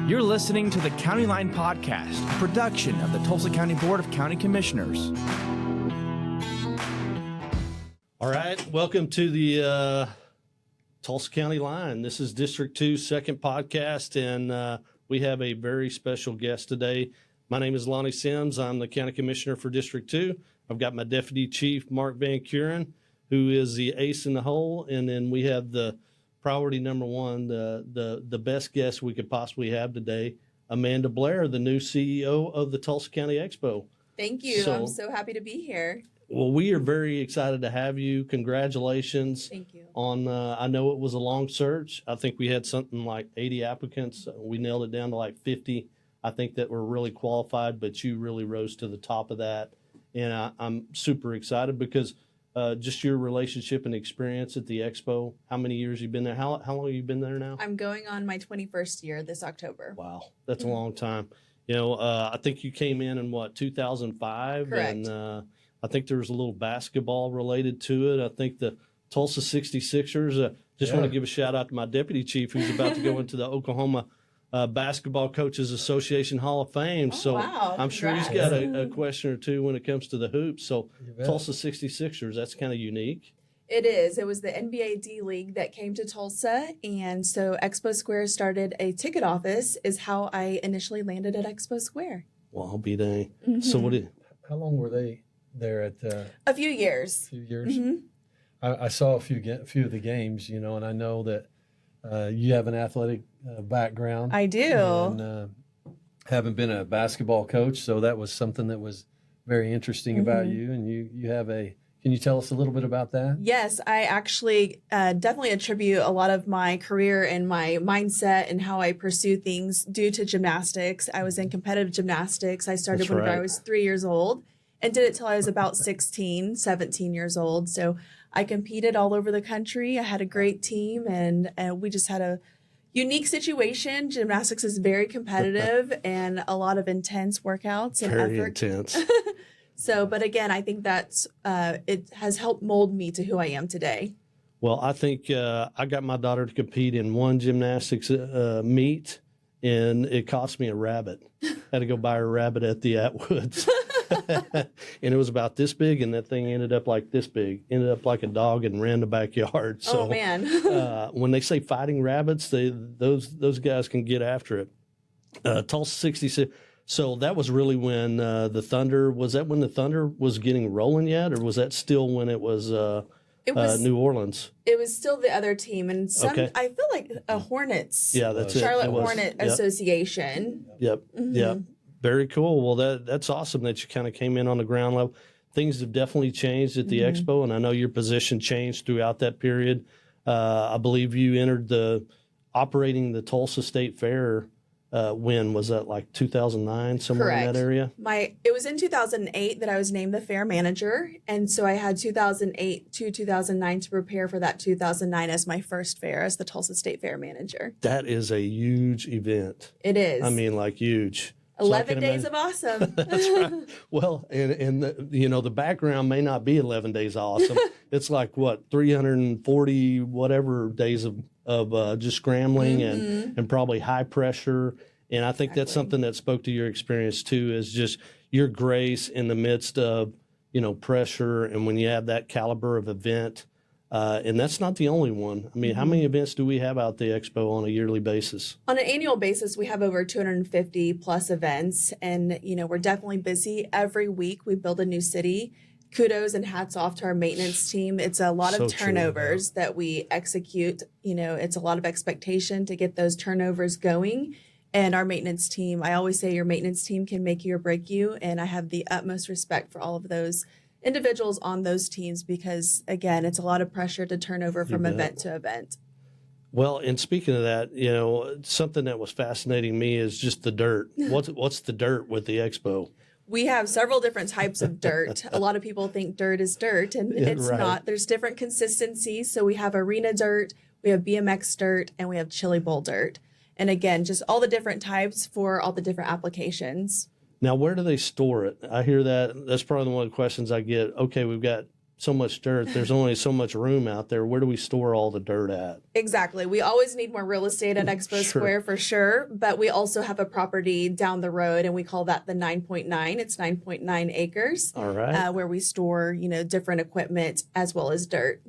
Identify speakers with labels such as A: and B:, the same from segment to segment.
A: You're listening to the County Line Podcast, a production of the Tulsa County Board of County Commissioners.
B: All right, welcome to the Tulsa County Line. This is District 2's second podcast, and we have a very special guest today. My name is Lonnie Sims. I'm the County Commissioner for District 2. I've got my Deputy Chief, Mark Van Kuren, who is the ace in the hole, and then we have the priority number one, the best guest we could possibly have today, Amanda Blair, the new CEO of the Tulsa County Expo.
C: Thank you. I'm so happy to be here.
B: Well, we are very excited to have you. Congratulations.
C: Thank you.
B: On, I know it was a long search. I think we had something like 80 applicants. We nailed it down to like 50. I think that were really qualified, but you really rose to the top of that. And I'm super excited because just your relationship and experience at the Expo. How many years you've been there? How long have you been there now?
C: I'm going on my 21st year this October.
B: Wow, that's a long time. You know, I think you came in what, 2005?
C: Correct.
B: And I think there was a little basketball related to it. I think the Tulsa 66ers. Want to give a shout out to my deputy chief who's about to go into the Oklahoma Basketball Coaches Association Hall of Fame.
C: Oh,
B: so
C: wow.
B: I'm sure he's got a question or two when it comes to the hoops. So Tulsa 66ers, that's kind of unique.
C: It is. It was the NBA D League that came to Tulsa. And so Expo Square started a ticket office is how I initially landed at Expo Square.
B: Well, I'll be dang.
C: Mm-hmm.
B: So
D: how long were they there at?
C: A few years.
D: A few years.
C: Mm-hmm.
D: I saw a few of the games, you know, and I know that you have an athletic background.
C: I do.
D: And haven't been a basketball coach, so that was something that was very interesting about you. And you have can you tell us a little bit about that?
C: Yes, I actually definitely attribute a lot of my career and my mindset and how I pursue things due to gymnastics. I was in competitive gymnastics. I started whenever I was 3 years old and did it till I was about 16, 17 years old. So I competed all over the country. I had a great team, and we just had a unique situation. Gymnastics is very competitive and a lot of intense workouts and
B: very
C: effort.
B: Intense.
C: So, but again, I think that's it has helped mold me to who I am today.
B: Well, I think I got my daughter to compete in one gymnastics meet, and it cost me a rabbit. Had to go buy her a rabbit at the Atwoods. And it was about this big, and that thing ended up like this big. Ended up like a dog and ran the backyard. So,
C: oh, man.
B: When they say fighting rabbits, those guys can get after it. Tulsa 66. So that was really when the Thunder, was that when the Thunder was getting rolling yet, or was that still when it was New Orleans?
C: It was still the other team, and I feel like a Hornets.
B: Yeah, that's
C: Charlotte
B: it.
C: Hornet Association.
B: Yep.
C: Mm-hmm.
B: Yep. Very cool. Well, that's awesome that you kind of came in on the ground level. Things have definitely changed at the Expo, and I know your position changed throughout that period. I believe you entered operating the Tulsa State Fair. When was that, like 2009, somewhere
C: Correct.
B: in that area?
C: It was in 2008 that I was named the fair manager, and so I had 2008 to 2009 to prepare for that 2009 as my first fair as the Tulsa State Fair manager.
B: That is a huge event.
C: It is.
B: I mean, like huge.
C: 11 days of awesome.
B: That's right. Well, and the background may not be 11 days awesome. It's like, what, 340 whatever days of just scrambling and probably high pressure. And I think that's something that spoke to your experience too, is just your grace in the midst of, pressure. And when you have that caliber of event, and that's not the only one. I mean, how many events do we have out the Expo on a yearly basis?
C: On an annual basis, we have over 250 plus events, and we're definitely busy. Every week we build a new city. Kudos and hats off to our maintenance team. It's a lot of turnovers that we execute. It's a lot of expectation to get those turnovers going. And our maintenance team, I always say your maintenance team can make you or break you. And I have the utmost respect for all of those individuals on those teams because, again, it's a lot of pressure to turn over from event to event.
B: Well, and speaking of that, something that was fascinating me is just the dirt. What's the dirt with the Expo?
C: We have several different types of dirt. A lot of people think dirt is dirt, and it's not. There's different consistencies. So we have arena dirt, we have BMX dirt, and we have chili bowl dirt. And again, just all the different types for all the different applications.
B: Now, where do they store it? I hear that. That's probably one of the questions I get. Okay, we've got so much dirt, there's only so much room out there. Where do we store all the dirt at?
C: Exactly. We always need more real estate at Expo Square for sure, but we also have a property down the road, and we call that the 9.9. It's 9.9 acres.
B: All right.
C: Where we store, different equipment as well as dirt.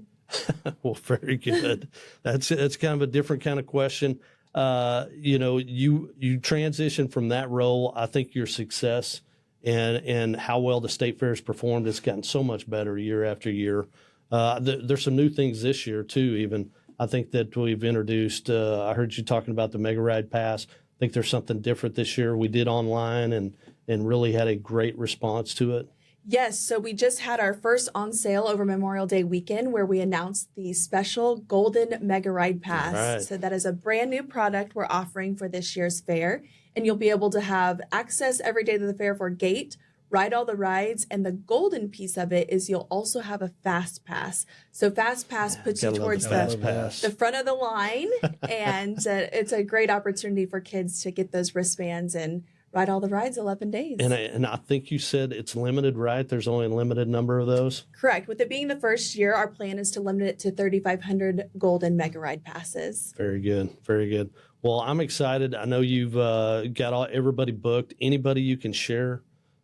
B: Well, very good. That's kind of a different kind of question. You transition from that role. I think your success and how well the state fair has performed has gotten so much better year after year. There's some new things this year too. Even I think that we've introduced. I heard you talking about the Mega Ride Pass. I think there's something different this year. We did online and really had a great response to it.
C: Yes, so we just had our first on sale over Memorial Day weekend where we announced the special Golden Mega Ride Pass.
B: Right.
C: So that is a brand new product we're offering for this year's fair. And you'll be able to have access every day to the fair for gate, ride all the rides. And the golden piece of it is you'll also have a Fast Pass. So Fast Pass puts you towards the front of the line. And it's a great opportunity for kids to get those wristbands and ride all the rides 11 days.
B: And I think you said it's limited, right? There's only a limited number of those?
C: Correct. With it being the first year, our plan is to limit it to 3,500 golden Mega Ride passes.
B: Very good. Very good. Well, I'm excited. I know you've got everybody booked. Anybody you can share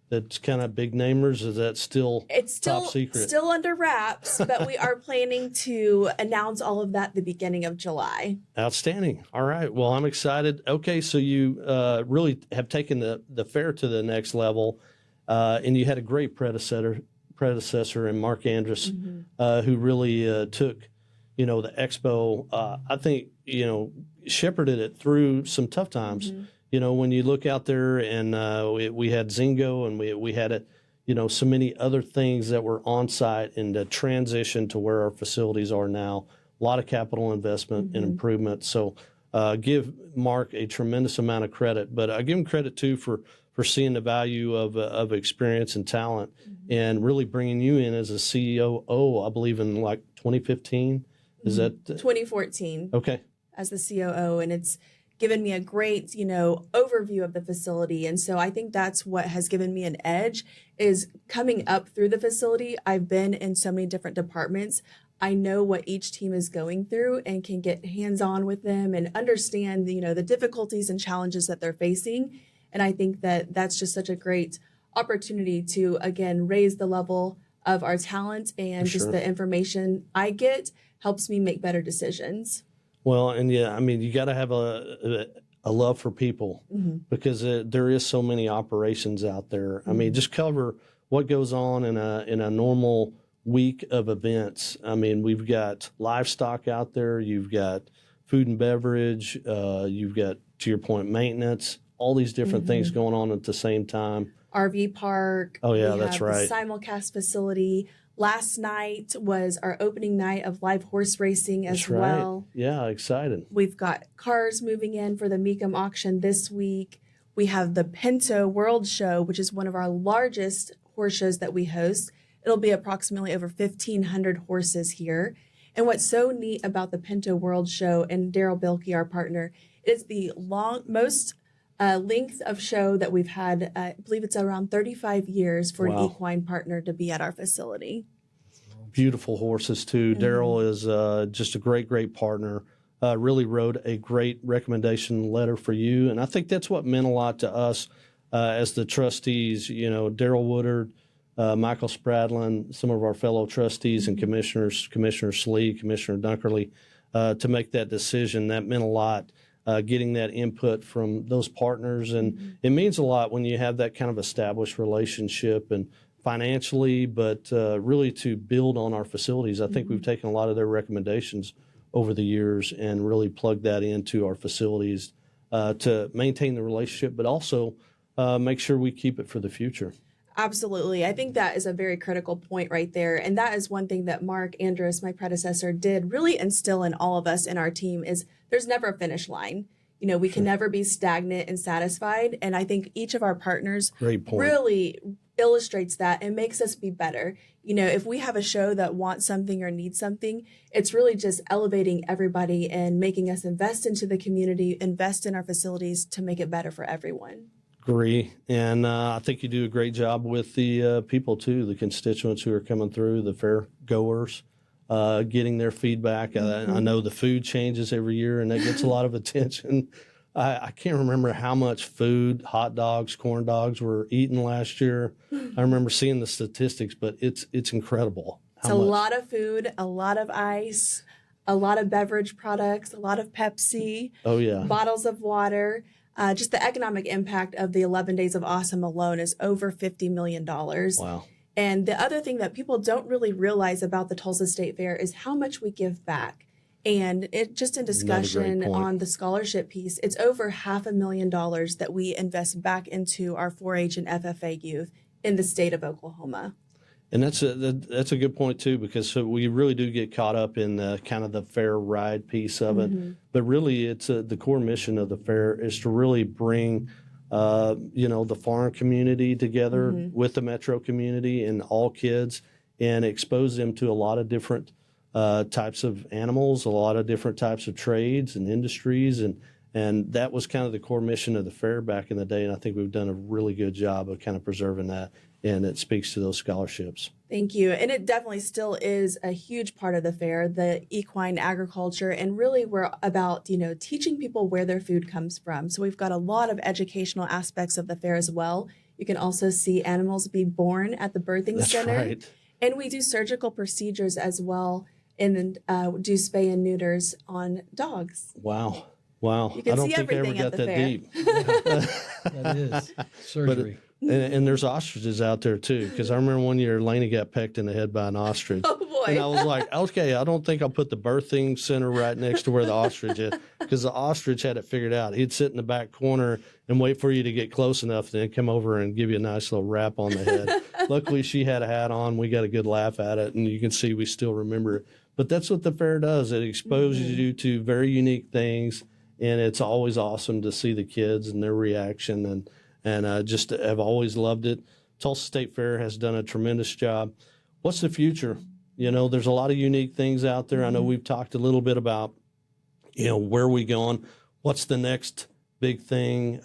B: that's kind of big namers? Is that still top secret?
C: It's still under wraps, but we are planning to announce all of that at the beginning of July.
B: Outstanding. All right. Well, I'm excited. Okay, so you really have taken the fair to the next level, and you had a great predecessor in Mark Andrus, who really took, the expo. I think, shepherded it through some tough times. When you look out there and we had Zingo and we had so many other things that were on site and the transition to where our facilities are now, a lot of capital investment and improvement. So give Mark a tremendous amount of credit, but I give him credit too for seeing the value of experience and talent and really bringing you in as a COO, I believe in like 2015. Is that
C: 2014?
B: Okay.
C: As the COO, and it's given me a great, overview of the facility. And so I think that's what has given me an edge is coming up through the facility. I've been in so many different departments. I know what each team is going through and can get hands-on with them and understand, the difficulties and challenges that they're facing. And I think that that's just such a great opportunity to, again, raise the level of our talent and just the information I get helps me make better decisions.
B: Well, and yeah, I mean, you got to have a love for people because there is so many operations out there. I mean, just cover what goes on in a normal week of events. I mean, we've got livestock out there. You've got food and beverage. You've got, to your point, maintenance, all these different things going on at the same time.
C: RV park.
B: Oh, yeah, that's right.
C: The simulcast facility. Last night was our opening night of live horse racing as well.
B: Yeah, excited.
C: We've got cars moving in for the Mecum auction this week. We have the Pinto World Show, which is one of our largest horse shows that we host. It'll be approximately over 1,500 horses here. And what's so neat about the Pinto World Show, and Daryl Bilkey, our partner, is the most length of show that we've had. I believe it's around 35 years for an equine partner to be at our facility.
B: Beautiful horses too. Daryl is just a great partner. Really wrote a great recommendation letter for you, and I think that's what meant a lot to us as the trustees. Daryl Woodard, Michael Spradlin, some of our fellow trustees and commissioners, Commissioner Slee, Commissioner Dunkerley, to make that decision. That meant a lot. Getting that input from those partners. And it means a lot when you have that kind of established relationship and financially, but really to build on our facilities. I think we've taken a lot of their recommendations over the years and really plugged that into our facilities to maintain the relationship, but also make sure we keep it for the future.
C: Absolutely. I think that is a very critical point right there. And that is one thing that Mark Andrus, my predecessor, did really instill in all of us in our team is there's never a finish line. We can never be stagnant and satisfied. And I think each of our partners really illustrates that and makes us be better. If we have a show that wants something or needs something, it's really just elevating everybody and making us invest into the community, invest in our facilities to make it better for everyone.
B: Agree. And I think you do a great job with the people, too, the constituents who are coming through, the fair goers, getting their feedback. I know the food changes every year, and that gets a lot of attention. I can't remember how much food, hot dogs, corn dogs were eaten last year. I remember seeing the statistics, but it's incredible.
C: It's a lot of food, a lot of ice, a lot of beverage products, a lot of Pepsi.
B: Oh, yeah.
C: Bottles of water. Just the economic impact of the 11 Days of Awesome alone is over $50 million.
B: Wow.
C: And the other thing that people don't really realize about the Tulsa State Fair is how much we give back. And it just in discussion on the scholarship piece, it's over $500,000 that we invest back into our 4-H and FFA youth in the state of Oklahoma.
B: And that's a good point, too, because we really do get caught up in kind of the fair ride piece of it. But really, it's the core mission of the fair is to really bring, the farm community together with the metro community and all kids and expose them to a lot of different types of animals, a lot of different types of trades and industries. And that was kind of the core mission of the fair back in the day. And I think we've done a really good job of kind of preserving that. And it speaks to those scholarships.
C: Thank you. And it definitely still is a huge part of the fair, the equine agriculture. And really we're about, teaching people where their food comes from. So we've got a lot of educational aspects of the fair as well. You can also see animals be born at the birthing center.
B: Right.
C: And we do surgical procedures as well and do spay and neuters on dogs.
B: Wow.
C: You can
B: I don't
C: see
B: think I ever
C: everything at
B: got
C: the
B: that
C: fair.
B: deep.
D: That is surgery.
B: And there's ostriches out there, too, because I remember one year Laney got pecked in the head by an ostrich.
C: Oh, boy.
B: And I was like, okay, I don't think I'll put the birthing center right next to where the ostrich is, because the ostrich had it figured out. He'd sit in the back corner and wait for you to get close enough, and then come over and give you a nice little rap on the head. Luckily, she had a hat on. We got a good laugh at it, and you can see we still remember it. But that's what the fair does. It exposes you to very unique things, and it's always awesome to see the kids and their reaction, and just have always loved it. Tulsa State Fair has done a tremendous job. What's the future? There's a lot of unique things out there. I know we've talked a little bit about, where are we going? What's the next big thing?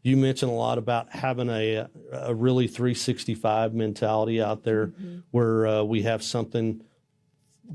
B: You mentioned a lot about having a really 365 mentality out there where we have something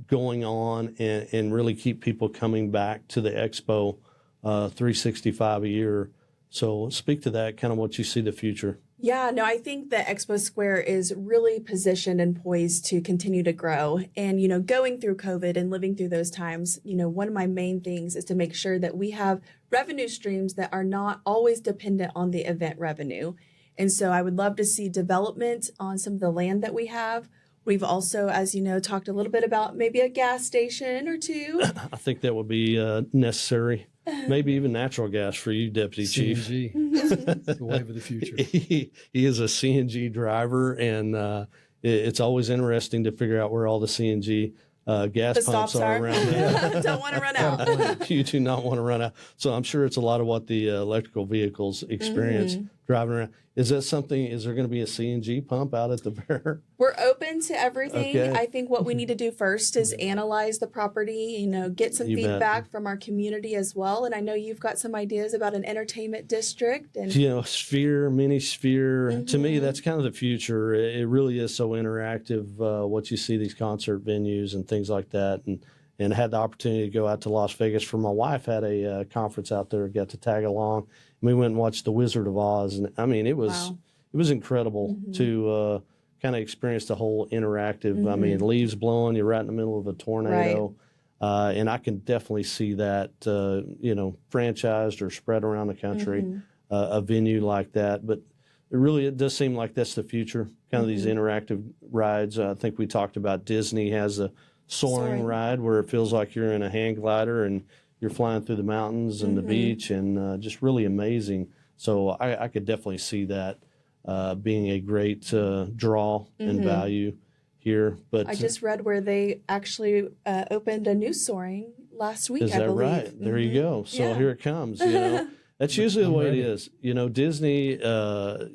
B: going on and really keep people coming back to the expo 365 a year. So speak to that, kind of what you see the future.
C: Yeah, no, I think that Expo Square is really positioned and poised to continue to grow. And, going through COVID and living through those times, one of my main things is to make sure that we have revenue streams that are not always dependent on the event revenue. And so I would love to see development on some of the land that we have. We've also, as you know, talked a little bit about maybe a gas station or two.
B: I think that would be necessary. Maybe even natural gas for you, Deputy Chief.
D: CNG, the wave of the future.
B: He is a CNG driver, and it's always interesting to figure out where all the CNG gas pumps are around there.
C: Don't want to run out.
B: You do not want to run out. So I'm sure it's a lot of what the electrical vehicles experience driving around. Is there going to be a CNG pump out at the fair?
C: We're open to everything.
B: Okay.
C: I think what we need to do first is analyze the property, get some feedback from our community as well. And I know you've got some ideas about an entertainment district. And
B: sphere, mini sphere. To me, that's kind of the future. It really is so interactive, what you see, these concert venues and things like that. And had the opportunity to go out to Las Vegas for my wife had a conference out there, got to tag along. We went and watched The Wizard of Oz, and I mean, it was incredible to kind of experience the whole interactive. I mean, leaves blowing, you're right in the middle of a tornado, and I can definitely see that franchised or spread around the country, a venue like that. But it does seem like that's the future, kind of these interactive rides. I think we talked about Disney has a soaring ride where it feels like you're in a hang glider and you're flying through the mountains and the beach, and just really amazing. So I could definitely see that being a great draw and value here. But
C: I just read where they actually opened a new soaring last week, I believe.
B: Is that right? There you go. So here it comes. That's usually the way it is. Disney,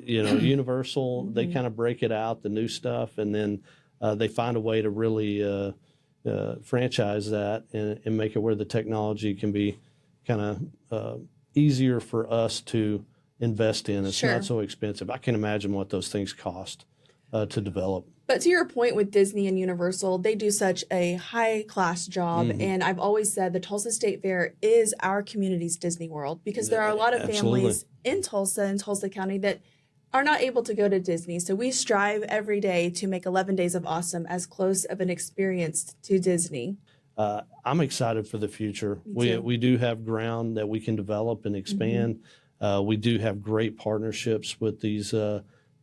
B: Universal, they kind of break it out, the new stuff, and then they find a way to really franchise that and make it where the technology can be kind of easier for us to invest in. It's
C: Sure.
B: not so expensive. I can imagine what those things cost to develop.
C: But to your point with Disney and Universal, they do such a high class job. And I've always said the Tulsa State Fair is our community's Disney World, because there are a lot of
B: Absolutely.
C: families in Tulsa and Tulsa County that are not able to go to Disney. So we strive every day to make 11 Days of Awesome as close of an experience to Disney.
B: I'm excited for the future.
C: too.
B: We do have ground that we can develop and expand. We do have great partnerships with these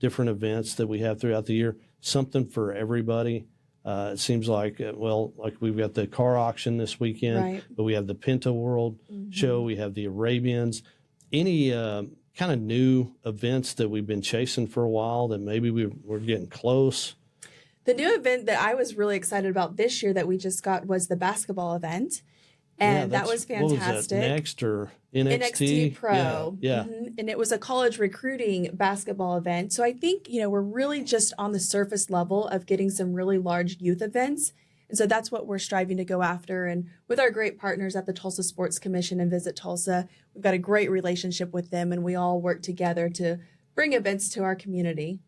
B: different events that we have throughout the year. Something for everybody. It seems like, like we've got the car auction this weekend,
C: Right.
B: but we have the Pinto World show. We have the Arabians. Any kind of new events that we've been chasing for a while that maybe we're getting close?
C: The new event that I was really excited about this year that we just got was the basketball event. And that was fantastic.
B: What was that, Next or NXT?
C: NXT Pro.
B: Yeah.
C: And it was a college recruiting basketball event. So I think, we're really just on the surface level of getting some really large youth events. And so that's what we're striving to go after. And with our great partners at the Tulsa Sports Commission and Visit Tulsa, we've got a great relationship with them, and we all work together to bring events to our community.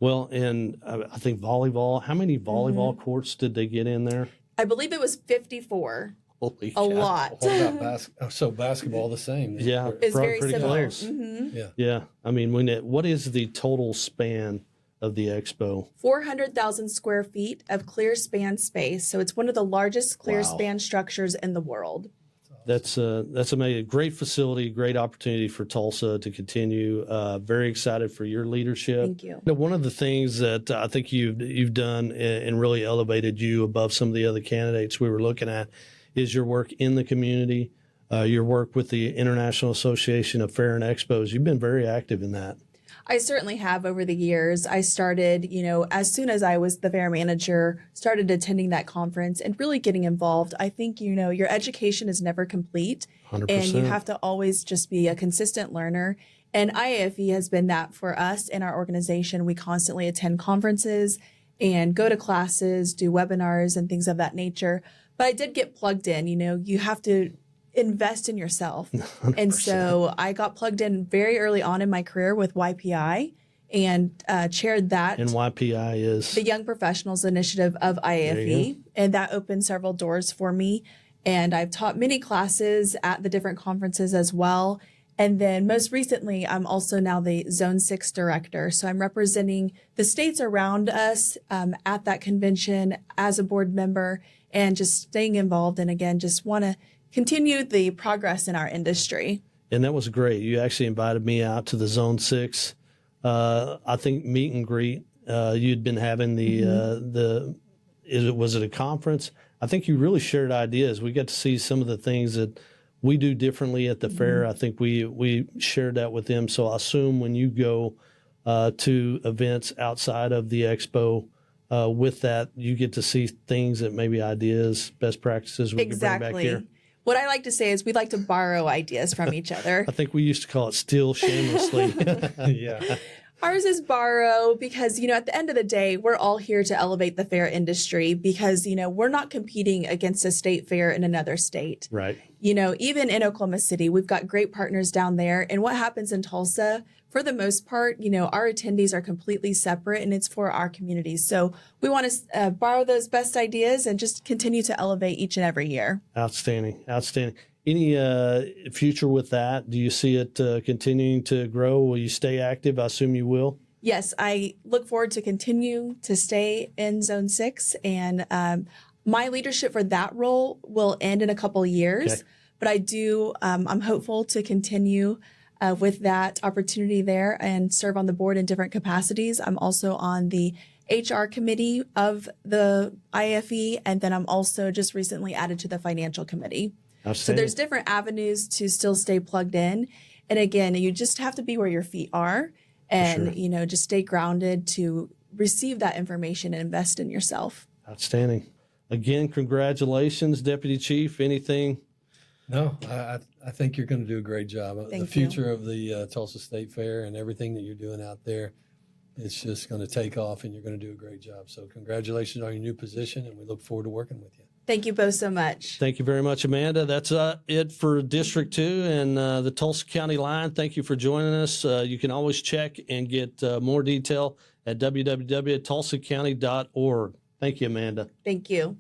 B: Well, and I think volleyball, how many volleyball courts did they get in there?
C: I believe it was 54.
B: Holy
C: A
B: cow.
C: lot.
D: What about so basketball the same? then?
B: Yeah,
C: It's very
B: pretty
C: similar.
B: close.
D: Yeah.
B: Yeah, I mean, what is the total span of the expo?
C: 400,000 square feet of clear span space. So it's one of the largest clear
B: Wow.
C: span structures in the world.
B: That's amazing. Great facility, great opportunity for Tulsa to continue. Very excited for your leadership.
C: Thank you.
B: One of the things that I think you've done and really elevated you above some of the other candidates we were looking at is your work in the community, your work with the International Association of Fair and Expos. You've been very active in that.
C: I certainly have over the years. I started, as soon as I was the fair manager, started attending that conference and really getting involved. I think, your education is never complete
B: 100%.
C: and you have to always just be a consistent learner. And IAFE has been that for us in our organization. We constantly attend conferences and go to classes, do webinars and things of that nature. But I did get plugged in, you have to invest in yourself.
B: 100%.
C: And so I got plugged in very early on in my career with YPI and chaired that.
B: And YPI is
C: The Young Professionals Initiative of IAFE. And that opened several doors for me. And I've taught many classes at the different conferences as well. And then most recently, I'm also now the Zone 6 director. So I'm representing the states around us at that convention as a board member and just staying involved. And again, just want to continue the progress in our industry.
B: And that was great. You actually invited me out to the Zone 6, I think, meet and greet. You'd been having was it a conference? I think you really shared ideas. We got to see some of the things that we do differently at the fair. I think we shared that with them. So I assume when you go to events outside of the expo, with that, you get to see things that maybe ideas, best practices we can bring back here.
C: What I like to say is we like to borrow ideas from each other.
B: I think we used to call it steal shamelessly.
D: Yeah.
C: Ours is borrow because, at the end of the day, we're all here to elevate the fair industry because, we're not competing against a state fair in another state.
B: Right.
C: Even in Oklahoma City, we've got great partners down there. And what happens in Tulsa, for the most part, our attendees are completely separate and it's for our communities. So we want to borrow those best ideas and just continue to elevate each and every year.
B: Outstanding. Outstanding. Any future with that? Do you see it continuing to grow? Will you stay active? I assume you will.
C: Yes, I look forward to continue to stay in Zone 6. And my leadership for that role will end in a couple of years.
B: Okay.
C: But I'm hopeful to continue with that opportunity there and serve on the board in different capacities. I'm also on the HR committee of the IFE. And then I'm also just recently added to the financial committee. So there's different avenues to still stay plugged in. And again, you just have to be where your feet are and, just stay grounded to receive that information and invest in yourself.
B: Outstanding. Again, congratulations, Deputy Chief. Anything?
D: No, I think you're going to do a great job.
C: Thank
D: the future of the Tulsa State Fair and everything that you're doing out there, it's just going to take off and you're going to do a great job. So congratulations on your new position and we look forward to working with you.
C: Thank you both so much.
B: Thank you very much, Amanda. That's it for District 2 and the Tulsa County Line. Thank you for joining us. You can always check and get more detail at www.tulsacounty.org. Thank you, Amanda.
C: Thank you.